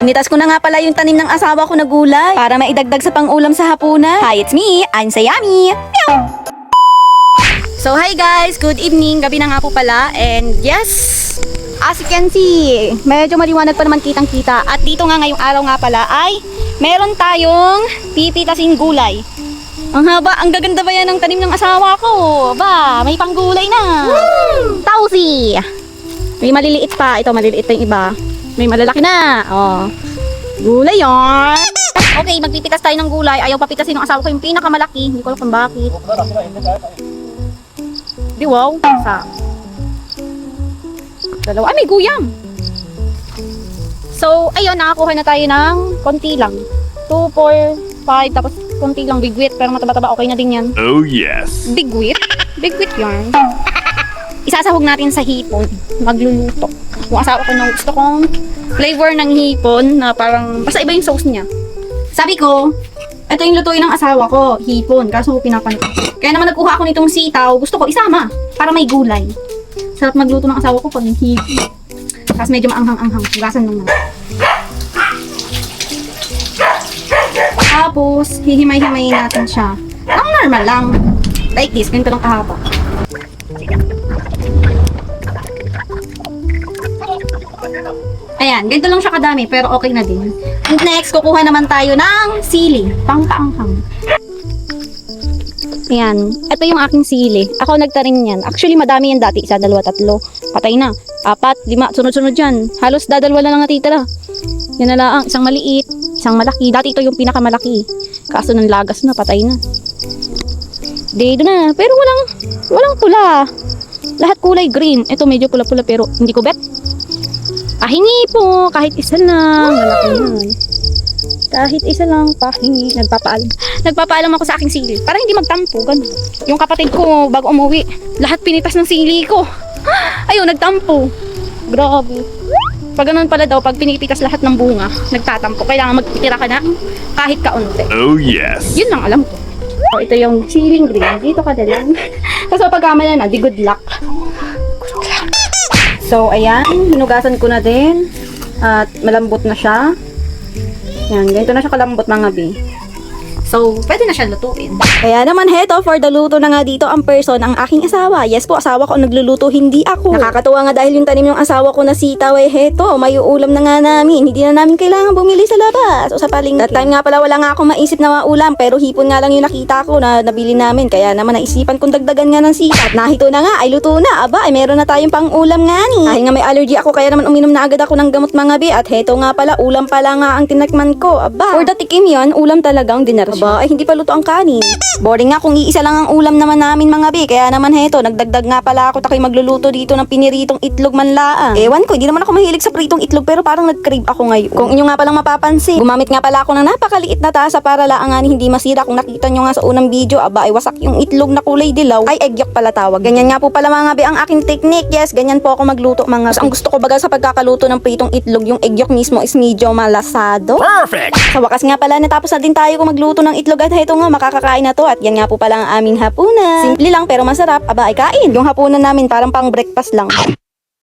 Pinitas ko na nga pala yung tanim ng asawa ko na gulay para maidagdag sa pang-ulam sa hapunan. Hi, it's me, I'm Sayami. So hi guys, good evening. Gabi na nga po pala. And yes, as you can see, medyo maliwanag pa naman kitang-kita. At dito nga ngayong araw nga pala ay meron tayong pipitasin gulay. Ang haba, ang gaganda ba yan ng tanim ng asawa ko? Ba, may panggulay na. Tausi! May maliliit pa. Ito, maliliit pa yung iba. May malalaki na. Oh. Gulay yan. Okay, magpipitas tayo ng gulay. Ayaw papitasin ng asawa ko yung pinakamalaki. Hindi ko alam kung bakit. Di wow. Sa dalawa. Ay, may guyam. So, ayun, nakakuha na tayo ng konti lang. 2, 4, 5, tapos konti lang bigwit. Pero mataba-taba, okay na din yan. Oh yes. Bigwit? Bigwit yan. Isasahog natin sa hipon. Magluluto. Yung asawa ko na gusto kong flavor ng hipon na parang, basta iba yung sauce niya. Sabi ko, ito yung lutuin ng asawa ko, hipon. Kaso pinapanit. Kaya naman nagkuha ako nitong sitaw. Gusto ko isama para may gulay. Sarap magluto ng asawa ko pag hipon. Tapos medyo maanghang-anghang. Hugasan naman. Tapos, hihimay-himayin natin siya. Ang normal lang. Like this, ganito lang kahaba. Ayan, ganito lang siya kadami, pero okay na din. And next, kukuha naman tayo ng sili. Pang-paanghang. Ayan, ito yung aking sili. Ako nagtanim yan. Actually, madami yan dati. 1, 2, 3. Patay na. 4, 5, sunod-sunod yan. Halos dadalwa lang natitira. Yan na lang, isang maliit, isang malaki. Dati ito yung pinakamalaki. Kaso ng lagas na, patay na. Dito na. Pero walang pula. Lahat kulay green. Ito medyo pula-pula pero hindi ko bet. Pahingi po. Kahit isa lang. Malaki yan. Kahit isa lang, pahingi. Nagpapaalam ako sa aking sili. Para hindi magtampo. Ganun. Yung kapatid ko, bago umuwi, lahat pinitas ng sili ko. Ayun, nagtampo. Grabe. Pag ganun pala daw, pag pinipitas lahat ng bunga, nagtatampo. Kailangan magtitira ka na kahit kaunti. Oh yes. Yun lang alam ko. So, ito yung siling green. Dito ka na lang. Kasi pag kamala na, di good luck. So, ayan. Hinugasan ko na din. At malambot na siya. Yan, ganito na siya kalambot mga bi. So, pwede na siya lutuin. Kaya naman heto, for the luto na nga dito ang person, ang aking asawa. Yes po, asawa ko ang nagluluto, hindi ako. Nakakatuwa nga dahil yung tanim yung asawa ko na sitaw ay heto, may uulam na nga namin. Hindi na namin kailangan bumili sa labas o sa palengke. That time nga pala wala nga akong maisip na maulam, pero hipon nga lang yung nakita ko na nabili namin. Kaya naman naisipan kong dagdagan nga ng sitaw. At nahito na nga, ay luto na. Aba, ay meron na tayong pang ulam nga ni. Dahil nga may allergy ako, kaya naman uminom na agad ako ng gamot mga bi. At heto nga pala, ulam pala nga ang tinakman ko. Aba, for the tikim yon, ulam talagang dinner. Aba, ay hindi pa luto ang kanin. Boring nga kung iisa lang ang ulam naman namin mga bi. Kaya naman heto, nagdagdag nga pala ako takoy magluluto dito ng piniritong itlog man laang. Ewan ko, hindi naman ako mahilig sa pritong itlog pero parang nag-crave ako ngayon. Kung inyo nga palang mapapansin, gumamit nga pala ako ng napakaliit na tasa para laang hindi masira. Kung nakita nyo nga sa unang video, aba ay wasak yung itlog na kulay dilaw. Ay egg yolk pala tawag. Ganyan nga po pala mga bi ang aking technique. Yes, ganyan po ako magluto mga bi. Ang gusto ko baga sa pagkakaluto ng pritong itlog, yung egg yolk mismo is medyo malasado. Perfect. Sa wakas nga pala, natapos na din tayo kung magluto ng itlog at heto nga, makakakain na to. At yan nga po pala ang aming hapunan. Simple lang pero masarap. Aba ay kain. Yung hapunan namin parang pang breakfast lang.